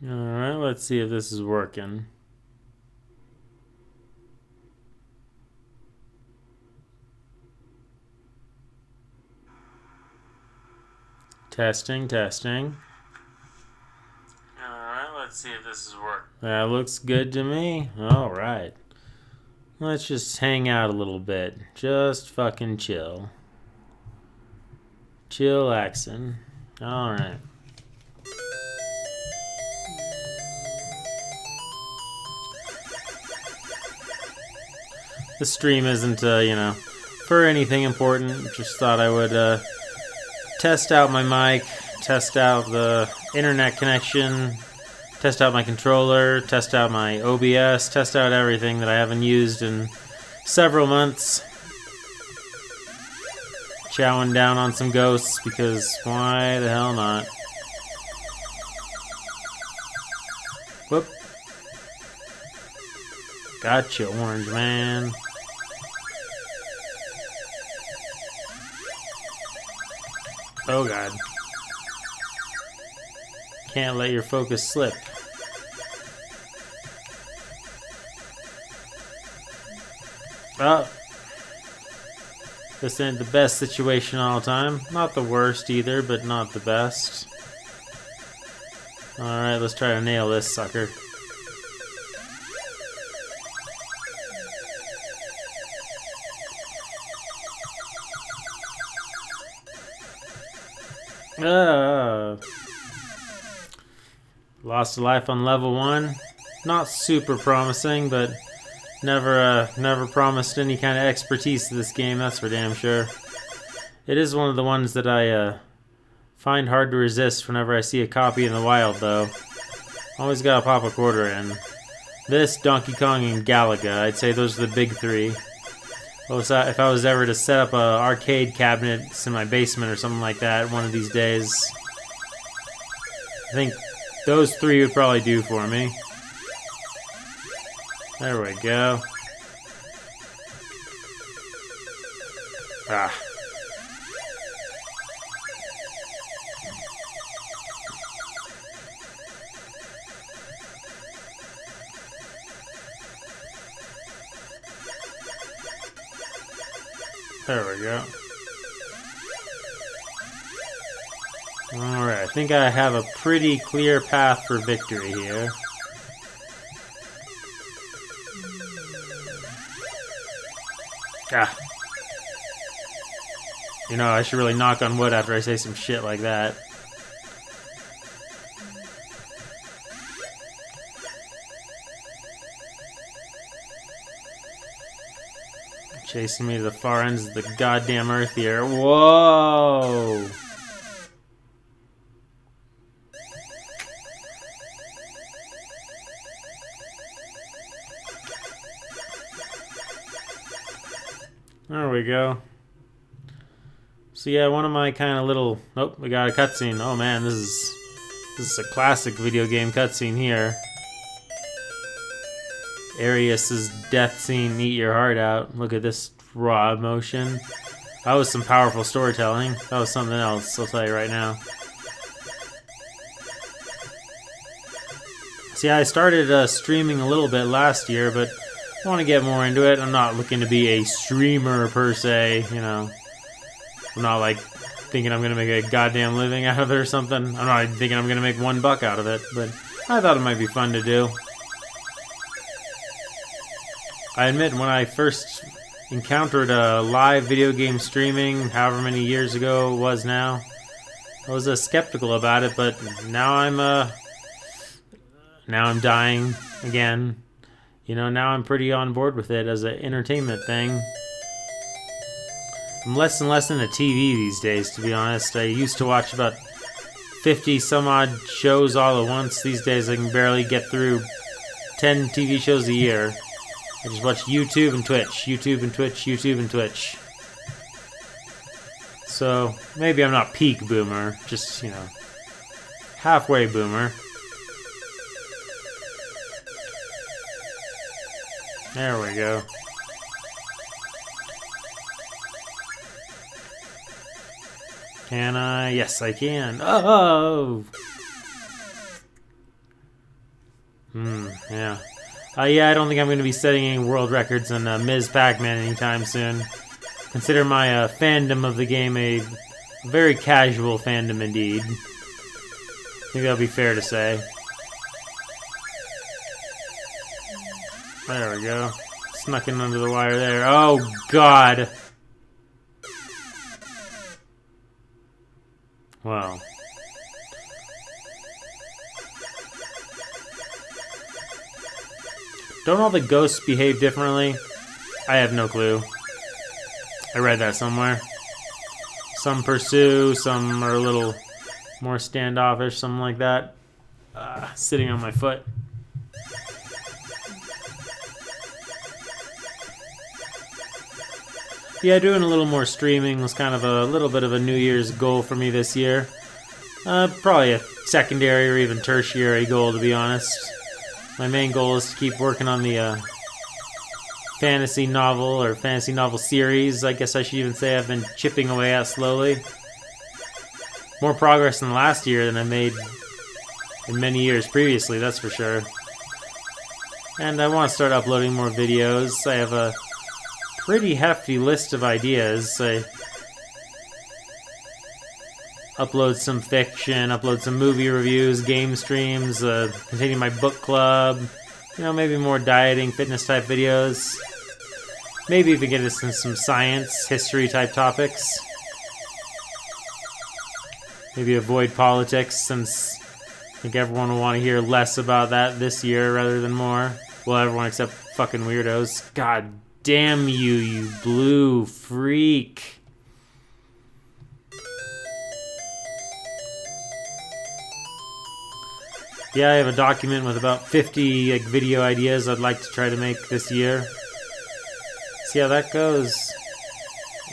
Alright, let's see if this is working. Testing, testing. Alright, let's see if this is working. That looks good to me. Alright. Let's just hang out a little bit. Just fucking chill. Chillaxin'. Alright. The stream isn't, for anything important. Just thought I would, test out my mic, test out the internet connection, test out my controller, test out my OBS, test out everything that I haven't used in several months. Chowing down on some ghosts, because why the hell not? Whoop. Gotcha, orange man. Oh god. Can't let your focus slip. Oh. This ain't the best situation all the time. Not the worst either, but not the best. Alright, let's try to nail this sucker. Lost a life on level 1. Not super promising, but never promised any kind of expertise to this game, that's for damn sure. It is one of the ones that I find hard to resist whenever I see a copy in the wild, though. Always gotta pop a quarter in. This, Donkey Kong, and Galaga, I'd say those are the big three. If I was ever to set up an arcade cabinet in my basement or something like that one of these days, I think those three would probably do for me. There we go. Ah. There we go. Alright, I think I have a pretty clear path for victory here. Ah. You know, I should really knock on wood after I say some shit like that. Chasing me to the far ends of the goddamn earth here. Whoa! There we go. So yeah, one of my kind of little... Oh, we got a cutscene. Oh man, this is a classic video game cutscene here. Arius's death scene, eat your heart out. Look at this raw emotion. That was some powerful storytelling. That was something else, I'll tell you right now. See, I started streaming a little bit last year, but I want to get more into it. I'm not looking to be a streamer per se, you know. I'm not like thinking I'm going to make a goddamn living out of it or something. I'm not even thinking I'm going to make $1 out of it, but I thought it might be fun to do. I admit, when I first encountered live video game streaming, however many years ago it was now, I was skeptical about it, but now I'm dying again. You know, now I'm pretty on board with it as an entertainment thing. I'm less and less into TV these days, to be honest. I used to watch about 50 some odd shows all at once. These days I can barely get through 10 TV shows a year. I just watch YouTube and Twitch, YouTube and Twitch, YouTube and Twitch. So, maybe I'm not peak boomer, just, you know, halfway boomer. There we go. Can I? Yes, I can. Oh! Yeah. Yeah, I don't think I'm going to be setting any world records on Ms. Pac-Man anytime soon. Consider my fandom of the game a very casual fandom indeed. I think that'll be fair to say. There we go. Snuck in under the wire there. Oh, God. Wow. Don't all the ghosts behave differently? I have no clue. I read that somewhere. Some pursue, some are a little more standoffish, something like that. Sitting on my foot. Yeah, doing a little more streaming was kind of a little bit of a New Year's goal for me this year. Probably a secondary or even tertiary goal, to be honest. My main goal is to keep working on the fantasy novel or fantasy novel series. I guess I should even say I've been chipping away at slowly. More progress in the last year than I made in many years previously, that's for sure. And I want to start uploading more videos. I have a pretty hefty list of ideas. I upload some fiction, upload some movie reviews, game streams, continue my book club, maybe more dieting, fitness type videos. Maybe even get us in some science, history type topics. Maybe avoid politics, since I think everyone will want to hear less about that this year rather than more. Well, everyone except fucking weirdos. God damn you, you blue freak. Yeah, I have a document with about 50 video ideas I'd like to try to make this year. See how that goes.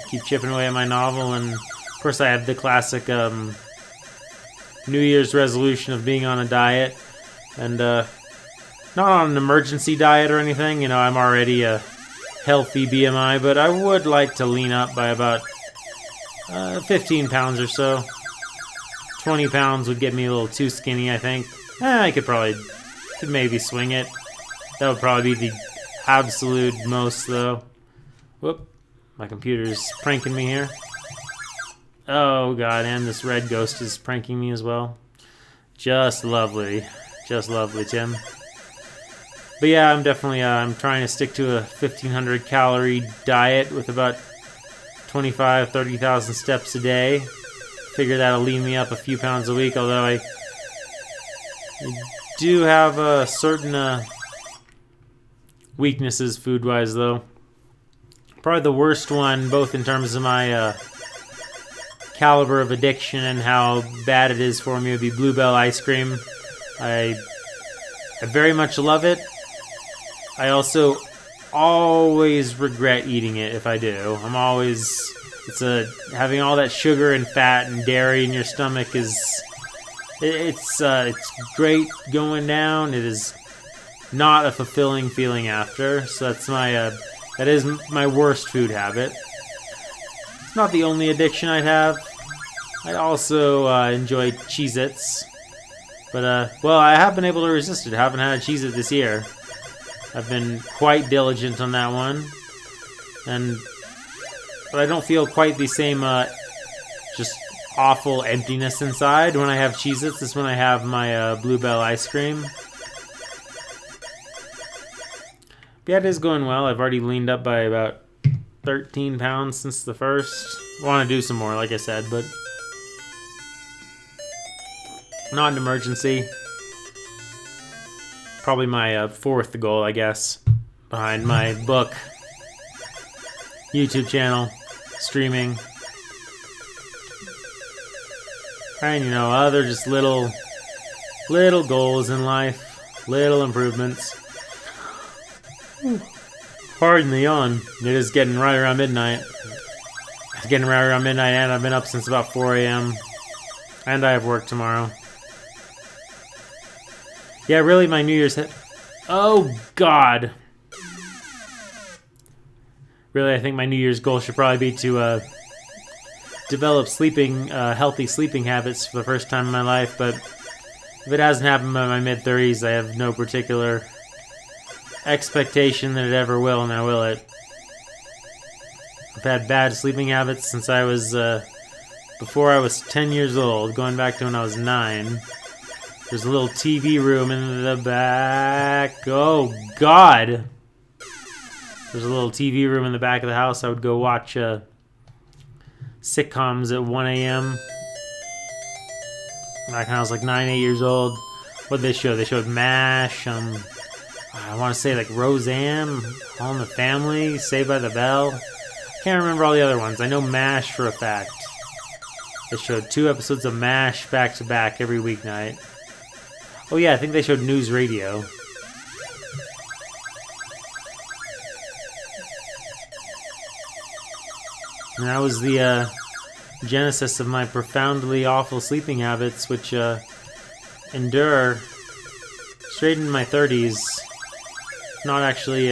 Keep chipping away at my novel, and of course I have the classic New Year's resolution of being on a diet, and not on an emergency diet or anything. I'm already a healthy BMI, but I would like to lean up by about 15 pounds or so. 20 pounds would get me a little too skinny, I think. I could maybe swing it. That would probably be the absolute most, though. Whoop. My computer's pranking me here. Oh, God, and this red ghost is pranking me as well. Just lovely. Just lovely, Tim. But yeah, I'm definitely I'm trying to stick to a 1,500 calorie diet with about 30,000 steps a day. Figure that'll lean me up a few pounds a week, although I do have certain weaknesses food-wise, though. Probably the worst one, both in terms of my caliber of addiction and how bad it is for me, would be Bluebell ice cream. I very much love it. I also always regret eating it if I do. Having all that sugar and fat and dairy in your stomach it's great going down. It is not a fulfilling feeling after. So that is my worst food habit. It's not the only addiction I have. I also enjoy Cheez-Its. But, I have been able to resist it. I haven't had a Cheez-It this year. I've been quite diligent on that one. But I don't feel quite the same, just awful emptiness inside when I have Cheez-Its. It's when I have my Bluebell ice cream. But yeah, it is going well. I've already leaned up by about 13 pounds since the first. I want to do some more, like I said, but not an emergency. Probably my fourth goal, I guess, behind my book, YouTube channel, streaming, and other just little goals in life, little improvements. Pardon the yawn. It is getting right around midnight. It's getting right around midnight, and I've been up since about 4 a.m. And I have work tomorrow. Yeah, really, my New Year's Oh, God. Really, I think my New Year's goal should probably be to develop healthy sleeping habits for the first time in my life, but If it hasn't happened by my mid-30s, I have no particular expectation that it ever will, now will it? I've had bad sleeping habits since I was, before I was 10 years old, going back to when I was 9. There's a little TV room in the back. Oh, God! There's a little TV room in the back of the house. I would go watch sitcoms at 1 a.m. Back when I was like 9, 8 years old. What did they show? They showed MASH, I want to say like Roseanne, All in the Family, Saved by the Bell. Can't remember all the other ones. I know MASH for a fact. They showed 2 episodes of MASH back to back every weeknight. Oh yeah, I think they showed News Radio. And that was the genesis of my profoundly awful sleeping habits, which endure straight into my 30s. Not actually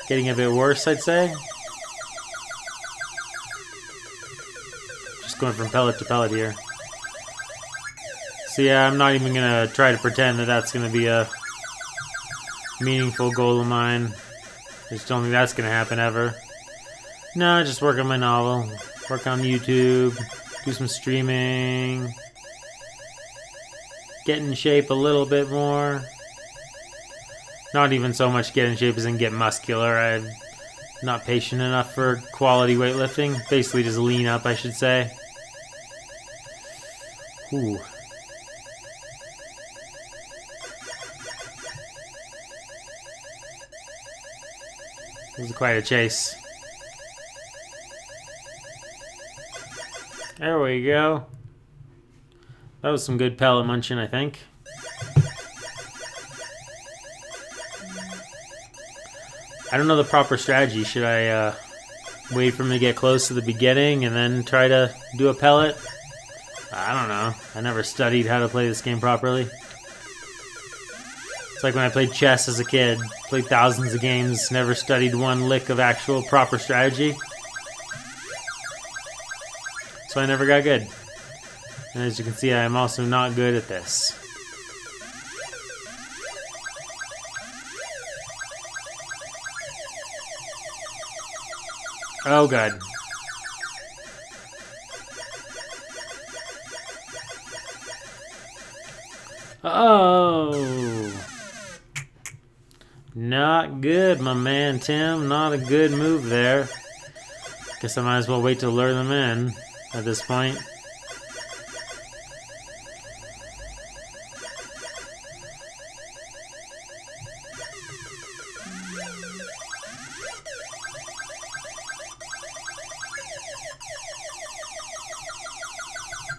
getting a bit worse, I'd say. Just going from pellet to pellet here. So yeah, I'm not even going to try to pretend that that's going to be a meaningful goal of mine. I just don't think that's going to happen ever. No, just work on my novel. Work on YouTube. Do some streaming. Get in shape a little bit more. Not even so much get in shape as in get muscular. I'm not patient enough for quality weightlifting. Basically just lean up, I should say. Ooh. This is quite a chase. There we go. That was some good pellet munching, I think. I don't know the proper strategy. Should I wait for him to get close to the beginning and then try to do a pellet? I don't know. I never studied how to play this game properly. It's like when I played chess as a kid. Played thousands of games, never studied one lick of actual proper strategy. So I never got good. And as you can see, I am also not good at this. Oh, God. Oh. Not good, my man Tim. Not a good move there. Guess I might as well wait to lure them in at this point.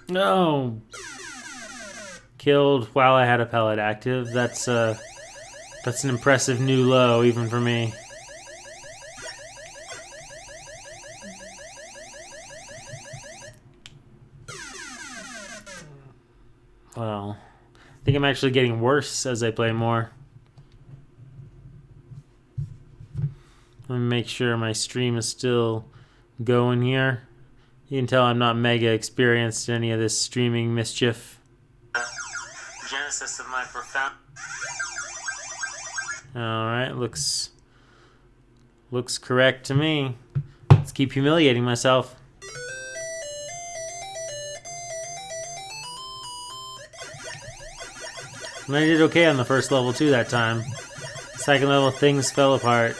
No. Killed while I had a pellet active. That's an impressive new low, even for me. Well, I think I'm actually getting worse as I play more. Let me make sure my stream is still going here. You can tell I'm not mega experienced in any of this streaming mischief. Genesis of my profound... Alright, looks correct to me. Let's keep humiliating myself. And I did okay on the first level too that time. Second level, things fell apart.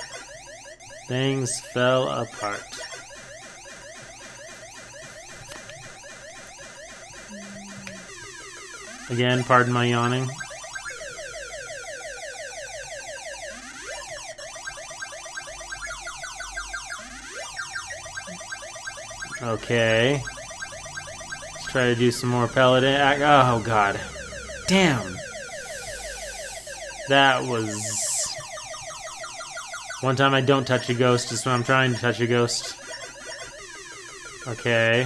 Things fell apart. Again, pardon my yawning. Okay. Let's try to do some more pellet. Oh, God. Damn. That was... One time I don't touch a ghost is when I'm trying to touch a ghost. Okay.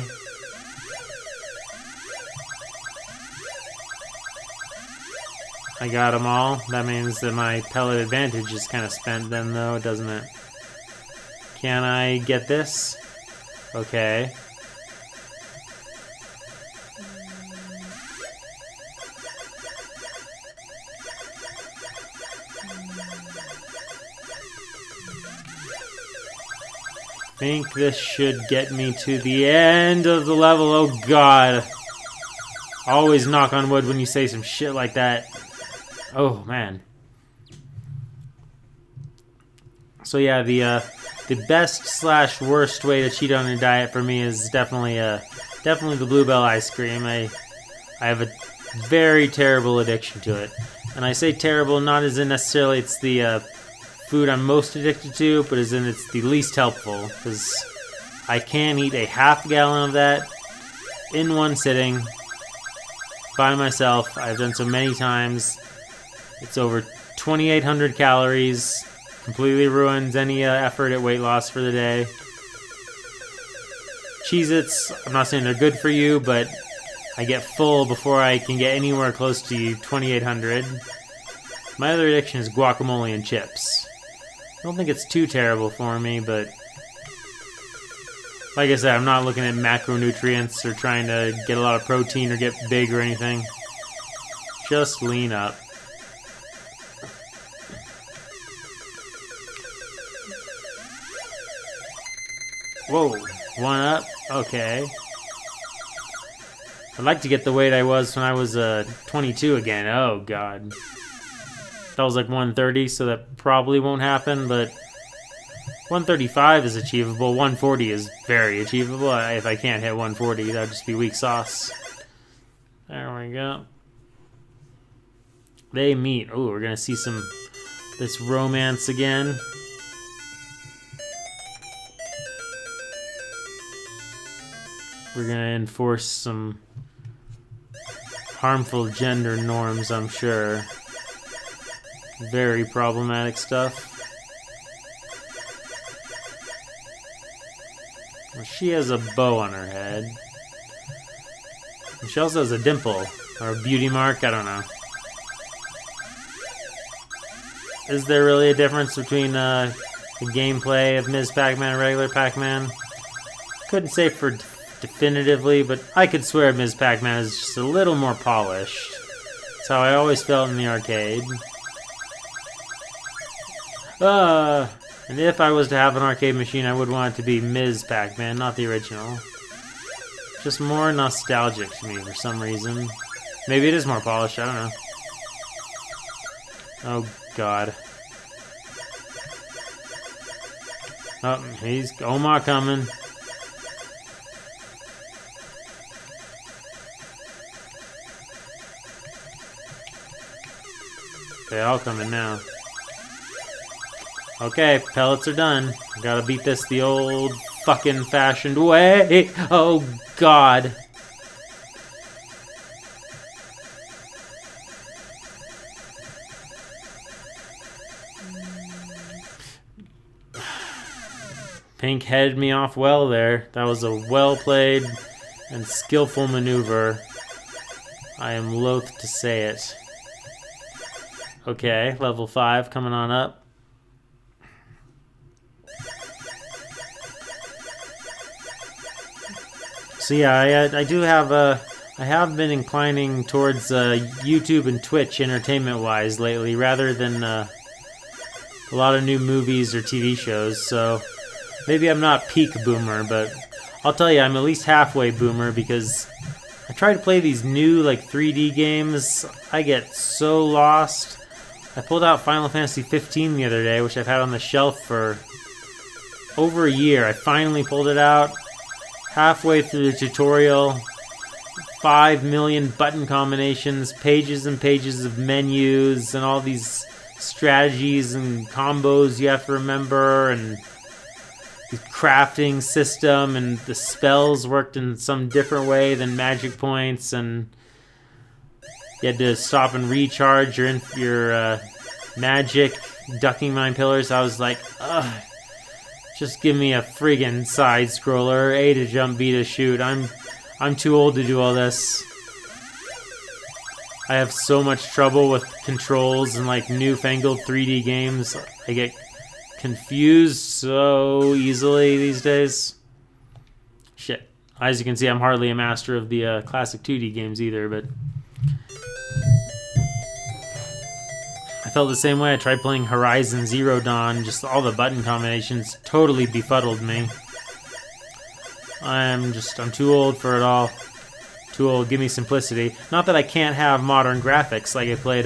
I got them all. That means that my pellet advantage is kind of spent then, though, doesn't it? Can I get this? Okay. think this should get me to the end of the level. Oh god. Always knock on wood when you say some shit like that. Oh man. So yeah, the best slash worst way to cheat on a diet for me is definitely the Bluebell ice cream. I have a very terrible addiction to it, and I say terrible not as in necessarily it's the food I'm most addicted to, but as in it's the least helpful, because I can eat a half gallon of that in one sitting by myself. I've done so many times. It's over 2,800 calories. Completely ruins any effort at weight loss for the day. Cheez-Its, I'm not saying they're good for you, but I get full before I can get anywhere close to 2,800. My other addiction is guacamole and chips. I don't think it's too terrible for me, but like I said, I'm not looking at macronutrients or trying to get a lot of protein or get big or anything. Just lean up. Whoa, one up? Okay. I'd like to get the weight I was when I was 22 again. Oh, God. That was like 130, so that probably won't happen, but 135 is achievable. 140 is very achievable. If I can't hit 140, that would just be weak sauce. There we go. They meet. Oh, we're going to see this romance again. We're going to enforce some harmful gender norms, I'm sure. Very problematic stuff. Well, she has a bow on her head. And she also has a dimple. Or a beauty mark, I don't know. Is there really a difference between the gameplay of Ms. Pac-Man and regular Pac-Man? Couldn't say for definitively, but I could swear Ms. Pac-Man is just a little more polished. That's how I always felt in the arcade. And if I was to have an arcade machine, I would want it to be Ms. Pac-Man, not the original. Just more nostalgic to me for some reason. Maybe it is more polished, I don't know. Oh, God. Oh, he's Omar coming. They all coming now. Okay, pellets are done. Gotta beat this the old fucking fashioned way. Oh, God. Pink headed me off well there. That was a well-played and skillful maneuver. I am loath to say it. Okay, level 5 coming on up. So yeah, I do have I have been inclining towards YouTube and Twitch entertainment-wise lately, rather than a lot of new movies or TV shows. So maybe I'm not peak boomer, but I'll tell you, I'm at least halfway boomer, because I try to play these new like 3D games. I get so lost. I pulled out Final Fantasy 15 the other day, which I've had on the shelf for over a year. I finally pulled it out. Halfway through the tutorial, 5 million button combinations, pages and pages of menus, and all these strategies and combos you have to remember, and the crafting system, and the spells worked in some different way than magic points, and you had to stop and recharge your magic ducking mine pillars. I was like, ugh. Just give me a friggin' side scroller. A to jump, B to shoot. I'm too old to do all this. I have so much trouble with controls and like newfangled 3D games. I get confused so easily these days. Shit. As you can see, I'm hardly a master of the classic 2D games either, but I felt the same way. I tried playing Horizon Zero Dawn. Just all the button combinations totally befuddled me. I'm too old for it all. Too old. Give me simplicity. Not that I can't have modern graphics. Like I played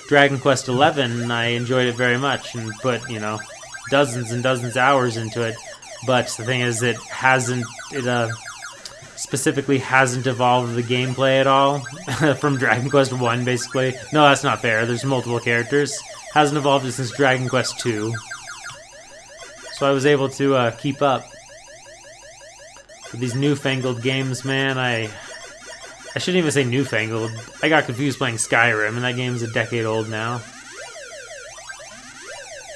Dragon Quest XI, and I enjoyed it very much and put, dozens and dozens of hours into it. But the thing is, it specifically hasn't evolved the gameplay at all from Dragon Quest 1, basically. No, that's not fair. There's multiple characters. Hasn't evolved it since Dragon Quest 2. So I was able to keep up. With these newfangled games, man, I shouldn't even say newfangled. I got confused playing Skyrim, and that game's a decade old now.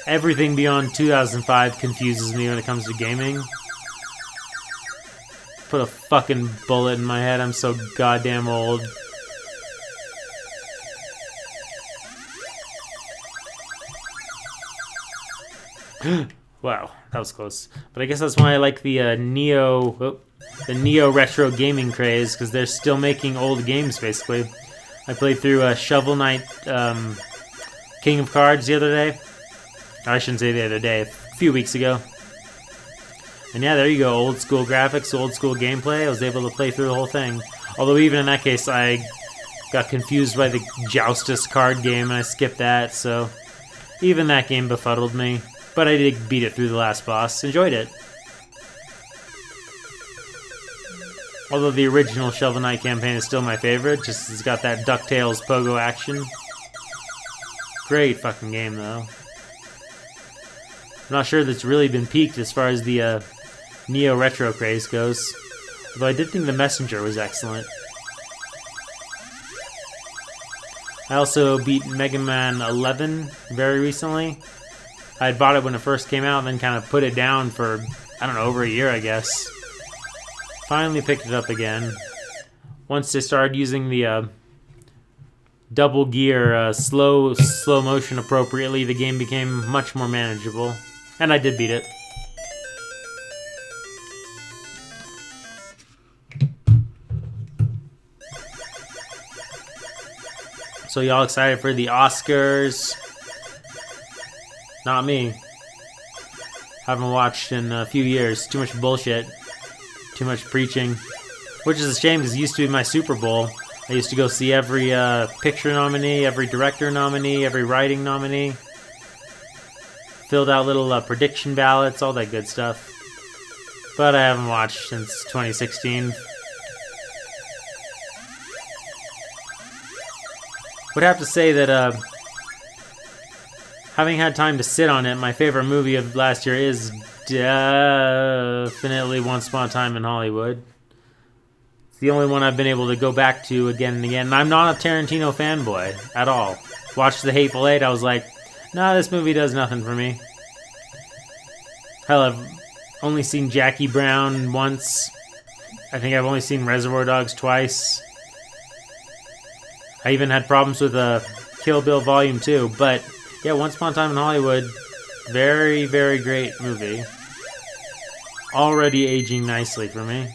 Everything beyond 2005 confuses me when it comes to gaming. Put a fucking bullet in my head, I'm so goddamn old. Wow, that was close. But I guess that's why I like the Neo retro gaming craze, because they're still making old games, basically. I played through Shovel Knight King of Cards the other day. I shouldn't say the other day, a few weeks ago. And yeah, there you go, old school graphics, old school gameplay. I was able to play through the whole thing. Although even in that case, I got confused by the Joustus card game, and I skipped that, so even that game befuddled me. But I did beat it through the last boss. Enjoyed it. Although the original Shovel Knight campaign is still my favorite, just it's got that DuckTales pogo action. Great fucking game, though. I'm not sure that's really been peaked as far as the Neo retro craze goes. Although I did think The Messenger was excellent. I also beat Mega Man 11 very recently. I had bought it when it first came out and then kind of put it down for, I don't know, over a year, I guess. Finally picked it up again. Once they started using the double gear slow motion appropriately, the game became much more manageable. And I did beat it. So y'all excited for the Oscars? Not me. Haven't watched in a few years. Too much bullshit. Too much preaching. Which is a shame because it used to be my Super Bowl. I used to go see every picture nominee, every director nominee, every writing nominee. Filled out little prediction ballots, all that good stuff. But I haven't watched since 2016. Would have to say that having had time to sit on it, my favorite movie of last year is definitely Once Upon a Time in Hollywood. It's the only one I've been able to go back to again and again. And I'm not a Tarantino fanboy at all. Watched The Hateful Eight, I was like, nah, this movie does nothing for me. Hell, I've only seen Jackie Brown once. I think I've only seen Reservoir Dogs twice. I even had problems with Kill Bill Volume 2, but yeah, Once Upon a Time in Hollywood, very, very great movie. Already aging nicely for me.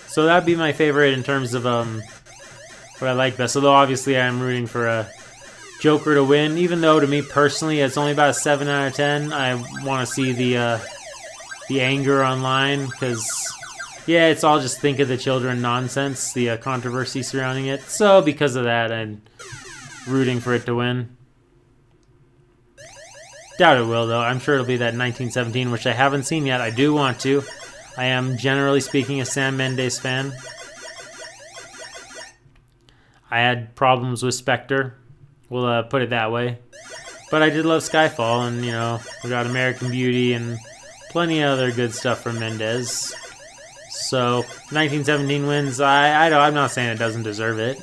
So that'd be my favorite in terms of what I like best. Although obviously I'm rooting for Joker to win, even though to me personally it's only about a 7 out of 10. I want to see the anger online, because yeah, it's all just think of the children nonsense, the controversy surrounding it. So because of that, I'm rooting for it to win. Doubt it will, though. I'm sure it'll be that 1917, which I haven't seen yet. I do want to. I am, generally speaking, a Sam Mendes fan. I had problems with Spectre. We'll put it that way. But I did love Skyfall, and, we got American Beauty and plenty of other good stuff from Mendes. So, 1917 wins. I'm not saying it doesn't deserve it.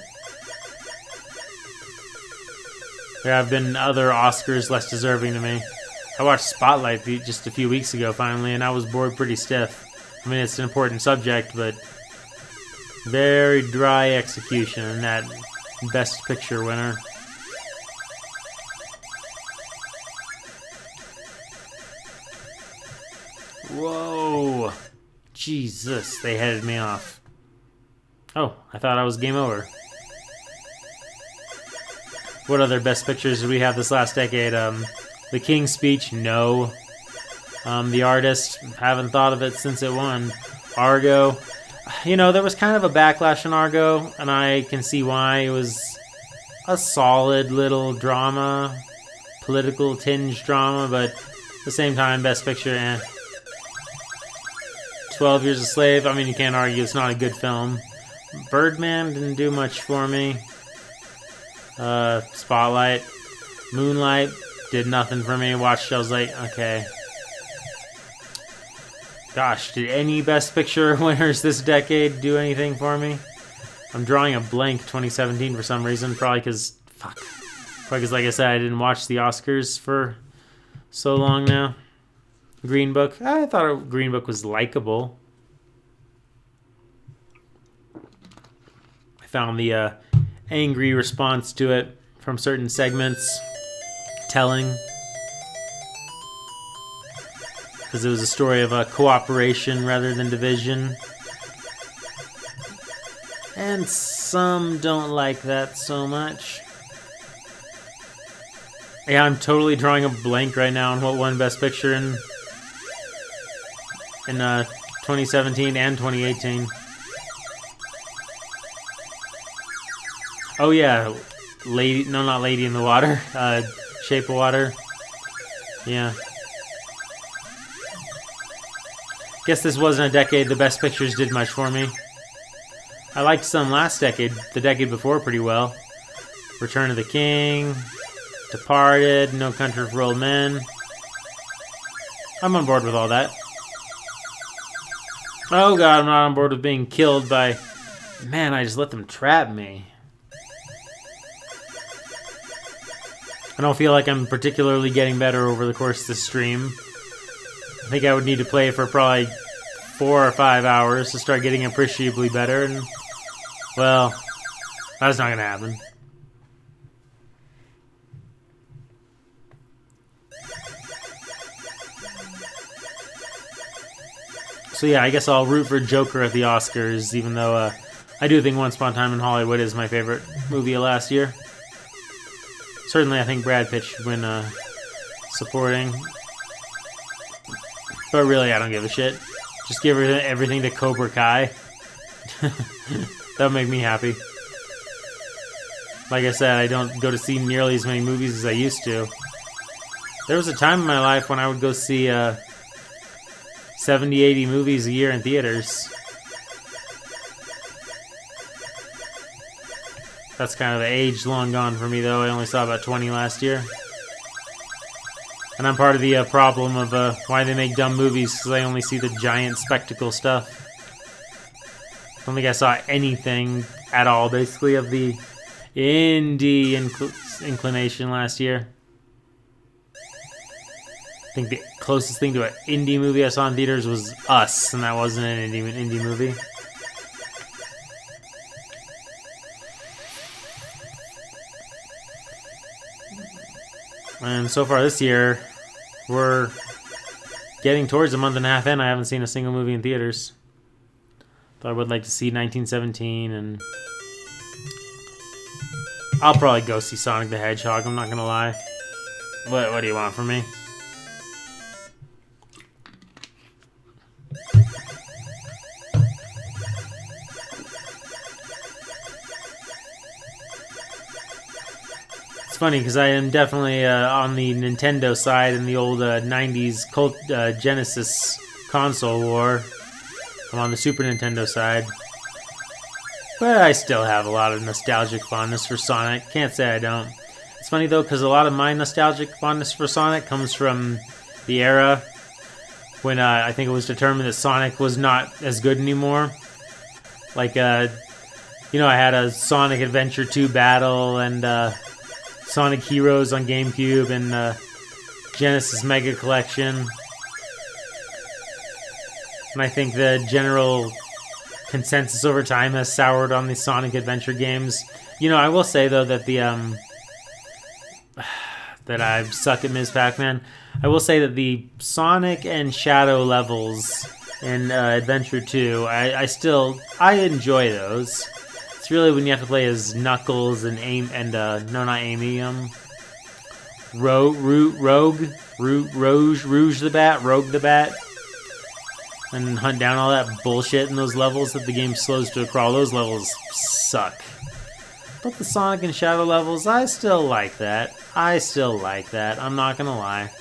There have been other Oscars less deserving to me. I watched Spotlight just a few weeks ago, finally, and I was bored pretty stiff. I mean, it's an important subject, but very dry execution in that Best Picture winner. Whoa! Jesus, they headed me off. Oh, I thought I was game over. What other Best Pictures did we have this last decade? The King's Speech, no. The artist, haven't thought of it since it won. Argo. You know, there was kind of a backlash on Argo, and I can see why. It was a solid little drama, political tinge drama, but at the same time, Best Picture, 12 Years a Slave, I mean, you can't argue it's not a good film. Birdman didn't do much for me. Spotlight. Moonlight did nothing for me. Watched, I was like, okay. Gosh, did any Best Picture winners this decade do anything for me? I'm drawing a blank 2017 for some reason. Probably because, like I said, I didn't watch the Oscars for so long now. Green Book. I thought Green Book was likable. I found the angry response to it from certain segments telling. Because it was a story of cooperation rather than division. And some don't like that so much. Yeah, I'm totally drawing a blank right now on what won Best Picture in 2017 and 2018. Oh yeah, not Lady in the Water. Shape of Water. Yeah. Guess this wasn't a decade the Best Pictures did much for me. I liked some last decade, the decade before, pretty well. Return of the King, Departed, No Country for Old Men. I'm on board with all that. Oh god, I'm not on board with being killed by... Man, I just let them trap me. I don't feel like I'm particularly getting better over the course of the stream. I think I would need to play for probably 4 or 5 hours to start getting appreciably better, and, well, that's not gonna happen. So yeah, I guess I'll root for Joker at the Oscars, even though I do think Once Upon a Time in Hollywood is my favorite movie of last year. Certainly, I think Brad Pitt should win supporting. But really, I don't give a shit. Just give everything to Cobra Kai. That'll make me happy. Like I said, I don't go to see nearly as many movies as I used to. There was a time in my life when I would go see 70, 80 movies a year in theaters. That's kind of the age long gone for me, though. I only saw about 20 last year. And I'm part of the problem of why they make dumb movies, because I only see the giant spectacle stuff. I don't think I saw anything at all, basically, of the indie inclination last year. I think the closest thing to an indie movie I saw in theaters was Us, and that wasn't an indie movie. And so far this year, we're getting towards a month and a half in. I haven't seen a single movie in theaters. Thought I would like to see 1917, and I'll probably go see Sonic the Hedgehog, I'm not gonna lie. What do you want from me? Funny because I am definitely on the Nintendo side in the old 90s Genesis console war. I'm on the Super Nintendo side. But I still have a lot of nostalgic fondness for Sonic. Can't say I don't. It's funny though because a lot of my nostalgic fondness for Sonic comes from the era when I think it was determined that Sonic was not as good anymore. Like, I had a Sonic Adventure 2 battle and... Sonic Heroes on GameCube and Genesis Mega Collection. And I think the general consensus over time has soured on the Sonic Adventure games. I will say though that that I suck at Ms. Pac-Man. I will say that the Sonic and Shadow levels in Adventure 2, I enjoy those. It's really when you have to play as Knuckles and not Amy. Rouge the Bat, Rogue the Bat, and hunt down all that bullshit in those levels that the game slows to a crawl. Those levels suck. But the Sonic and Shadow levels, I still like that. I'm not gonna lie.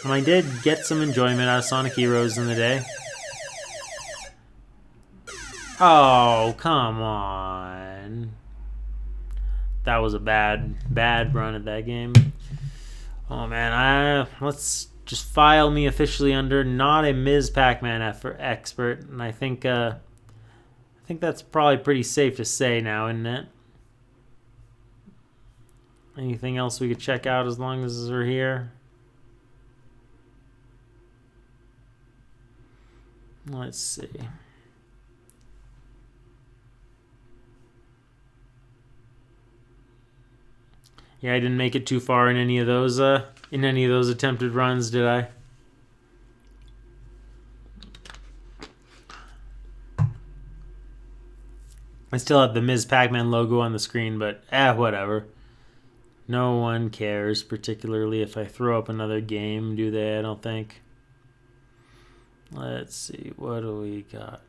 And I did get some enjoyment out of Sonic Heroes in the day. Oh, come on. That was a bad run at that game. Oh man, let's just file me officially under not a Ms. Pac-Man expert, and I think that's probably pretty safe to say now, isn't it? Anything else we could check out as long as we're here? Let's see. Yeah, I didn't make it too far in any of those attempted runs, did I? I still have the Ms. Pac-Man logo on the screen, but whatever. No one cares, particularly if I throw up another game, do they? I don't think. Let's see, what do we got?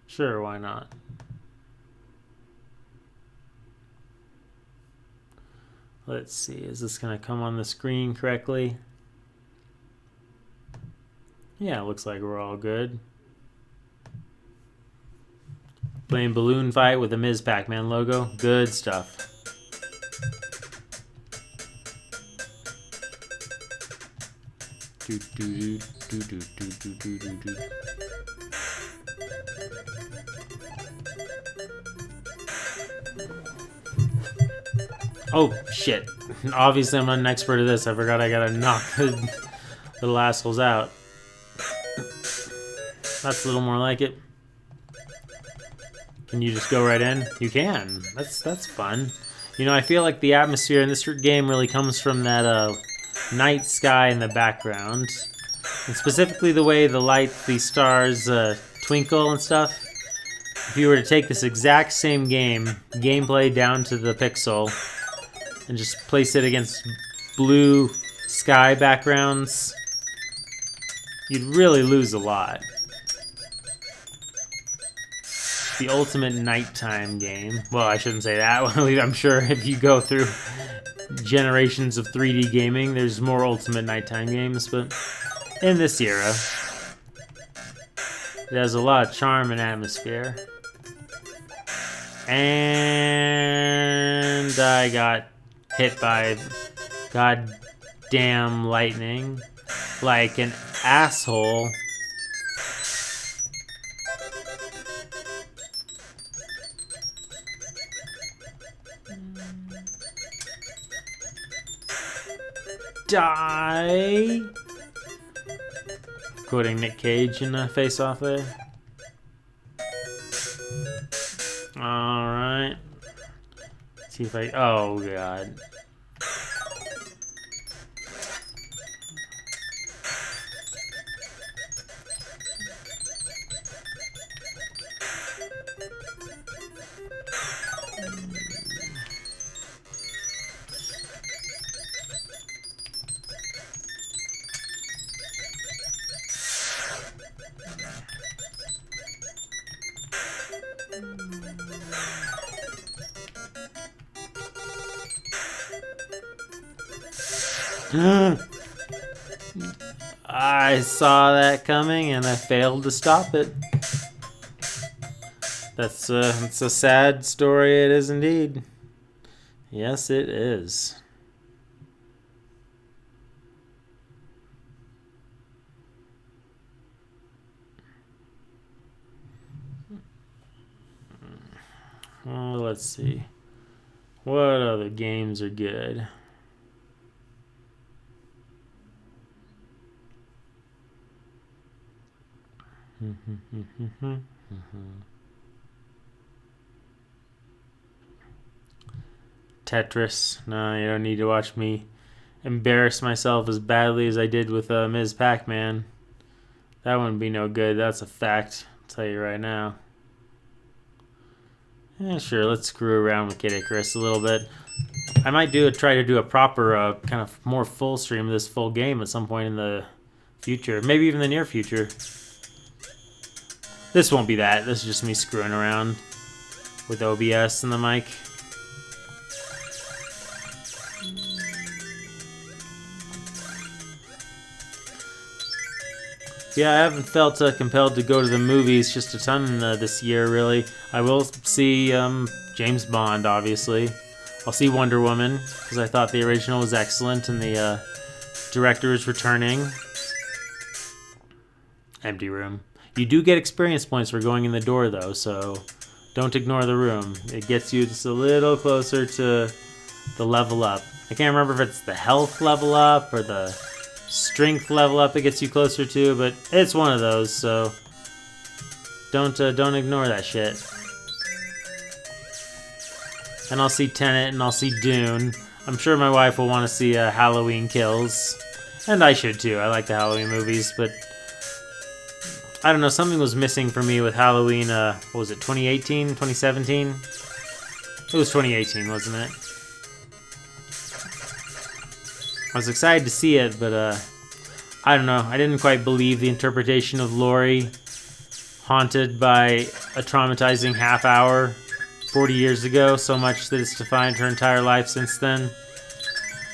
Sure, why not? Let's see, is this going to come on the screen correctly? Yeah, looks like we're all good. Playing Balloon Fight with the Ms. Pac-Man logo. Good stuff. Oh, shit. Obviously, I'm not an expert at this. I forgot I gotta knock the little assholes out. That's a little more like it. Can you just go right in? You can. That's fun. You know, I feel like the atmosphere in this game really comes from that night sky in the background. And specifically the way the stars twinkle and stuff. If you were to take this exact same gameplay down to the pixel, and just place it against blue sky backgrounds, you'd really lose a lot. The ultimate nighttime game. Well, I shouldn't say that. I'm sure if you go through generations of 3D gaming, there's more ultimate nighttime games, but in this era, it has a lot of charm and atmosphere. And I got hit by goddamn lightning like an asshole. Die! Quoting Nick Cage in a face-off there. Alright. See if I... Oh, God. I saw that coming and I failed to stop it. It's a sad story, it is indeed. Yes, it is. Well, let's see. What other games are good? Tetris. No, you don't need to watch me embarrass myself as badly as I did with Ms. Pac-Man. That wouldn't be no good. That's a fact. I'll tell you right now. Yeah, sure. Let's screw around with Kid Icarus a little bit. I might try to do a proper, kind of more full stream of this full game at some point in the future. Maybe even the near future. This won't be that. This is just me screwing around with OBS and the mic. Yeah, I haven't felt compelled to go to the movies just a ton this year, really. I will see James Bond, obviously. I'll see Wonder Woman, because I thought the original was excellent, and the director is returning. Empty room. You do get experience points for going in the door, though, so don't ignore the room. It gets you just a little closer to the level up. I can't remember if it's the health level up or the strength level up it gets you closer to, but it's one of those, so don't ignore that shit. And I'll see Tenet and I'll see Dune. I'm sure my wife will want to see Halloween Kills, and I should too. I like the Halloween movies, but I don't know, something was missing for me with Halloween. What was it, 2018, 2017? It was 2018, wasn't it? I was excited to see it, but I don't know. I didn't quite believe the interpretation of Laurie haunted by a traumatizing half hour 40 years ago, so much that it's defined her entire life since then.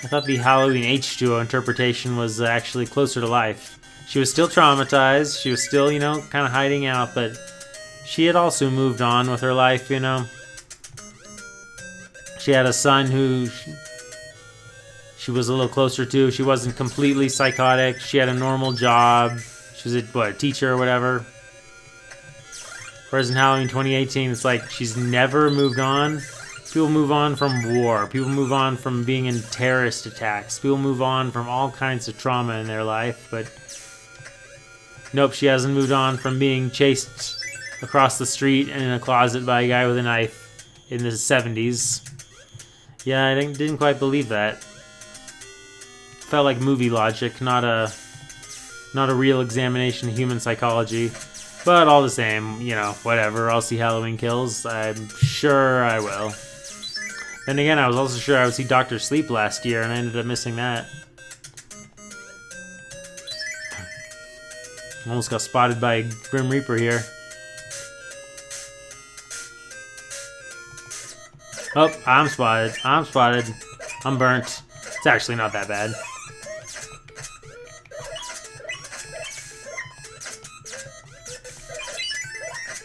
I thought the Halloween H2O interpretation was actually closer to life. She was still traumatized. She was still, you know, kind of hiding out, but she had also moved on with her life, you know. She had a son who she was a little closer to. She wasn't completely psychotic. She had a normal job. She was a teacher or whatever. Whereas in Halloween 2018, it's like she's never moved on. People move on from war. People move on from being in terrorist attacks. People move on from all kinds of trauma in their life. But nope, she hasn't moved on from being chased across the street and in a closet by a guy with a knife in the 70s. Yeah, I didn't quite believe that. Felt like movie logic, not a real examination of human psychology. But all the same, you know, whatever. I'll see Halloween Kills. I'm sure I will. Then again, I was also sure I would see Dr. Sleep last year, and I ended up missing that. Almost got spotted by a Grim Reaper here. Oh, I'm spotted. I'm spotted. I'm burnt. It's actually not that bad.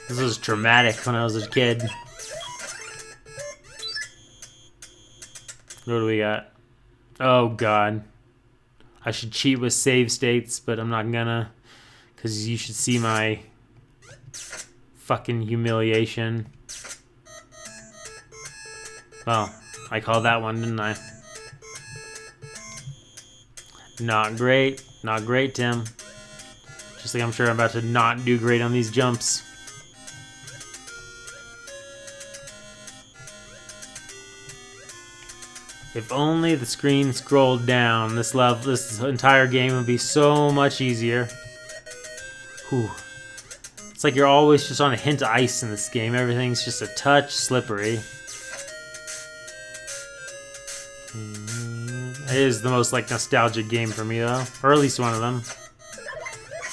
This was traumatic when I was a kid. What do we got? Oh, God. I should cheat with save states, but I'm not gonna. Because you should see my fucking humiliation. Well, I called that one, didn't I? Not great. Not great, Tim. Just like I'm sure I'm about to not do great on these jumps. If only the screen scrolled down, this entire game would be so much easier. Whew. It's like you're always just on a hint of ice in this game. Everything's just a touch slippery. It is the most like nostalgic game for me though, or at least one of them.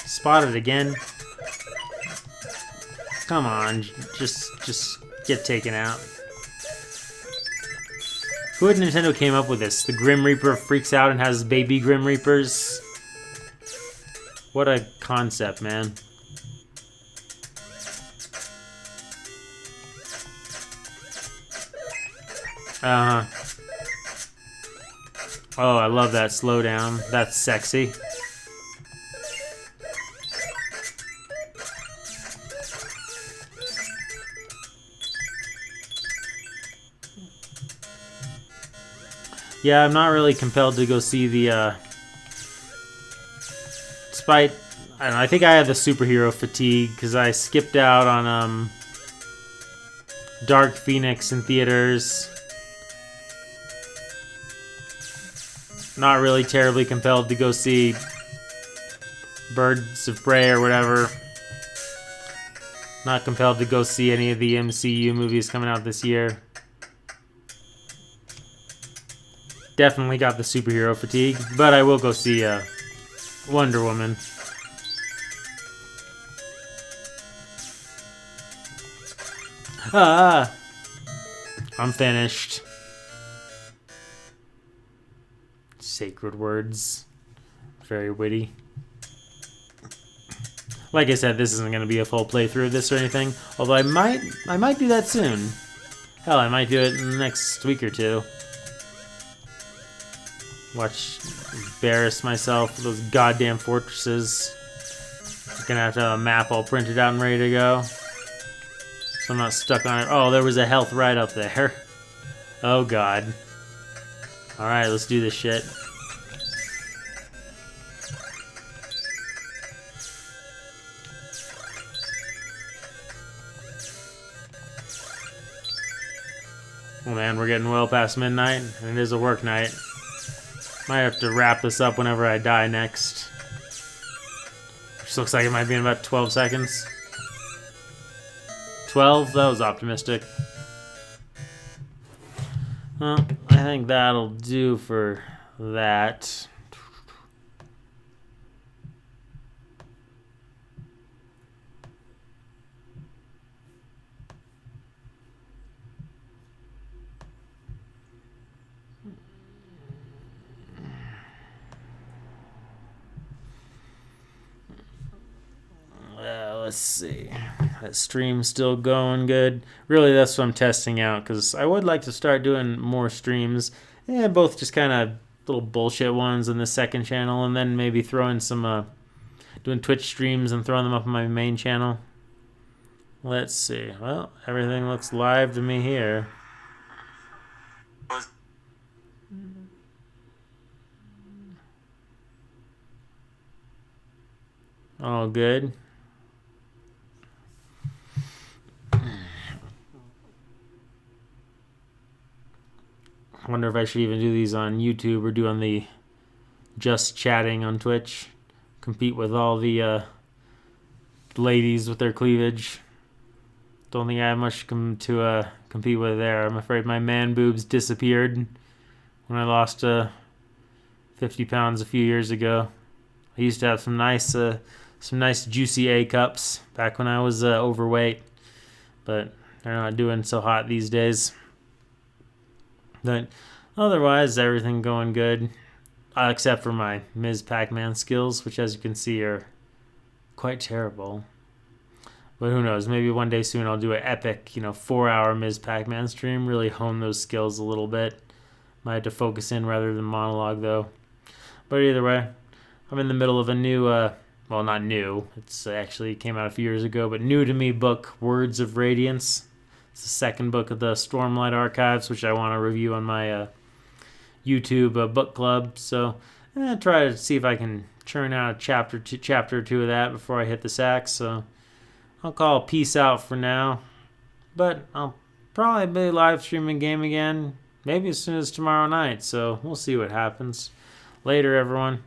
Spotted again. Come on, just get taken out. Who at Nintendo came up with this? The Grim Reaper freaks out and has baby Grim Reapers? What a concept, man. Oh, I love that slowdown. That's sexy. Yeah, I'm not really compelled to go see the, despite, I don't know, I think I have the superhero fatigue, because I skipped out on, Dark Phoenix in theaters. not really terribly compelled to go see Birds of Prey or whatever. Not compelled to go see any of the MCU movies coming out this year. Definitely got the superhero fatigue, but I will go see Wonder Woman. I'm finished. Sacred words. Very witty. Like I said, this isn't going to be a full playthrough of this or anything, although I might do that soon. Hell, I might do it in the next week or two. Embarrass myself with those goddamn fortresses. I'm gonna have to have a map all printed out and ready to go, so I'm not stuck on it. Oh, there was a health right up there. Oh god. Alright, let's do this shit. Oh man, we're getting well past midnight, and it is a work night. Might have to wrap this up whenever I die next. Which looks like it might be in about 12 seconds. 12? That was optimistic. Well, I think that'll do for that. Let's see. That stream's still going good. Really, that's what I'm testing out, because I would like to start doing more streams. Both just kind of little bullshit ones on the second channel, and then maybe throw in some, doing Twitch streams and throwing them up on my main channel. Let's see. Well, everything looks live to me here. All good. I wonder if I should even do these on YouTube or do on the just chatting on Twitch. Compete with all the ladies with their cleavage. Don't think I have much to compete with there. I'm afraid my man boobs disappeared when I lost 50 pounds a few years ago. I used to have some nice juicy A cups back when I was overweight, but they're not doing so hot these days. But otherwise, everything going good, except for my Ms. Pac-Man skills, which, as you can see, are quite terrible. But who knows? Maybe one day soon I'll do an epic, 4-hour Ms. Pac-Man stream. Really hone those skills a little bit. Might have to focus in rather than monologue, though. But either way, I'm in the middle of a new, well, not new. It's actually came out a few years ago, but new to me book, Words of Radiance. It's the second book of the Stormlight Archives, which I want to review on my YouTube book club. So try to see if I can churn out a chapter or two of that before I hit the sack. So I'll call peace out for now. But I'll probably be live streaming game again, maybe as soon as tomorrow night. So we'll see what happens. Later, everyone.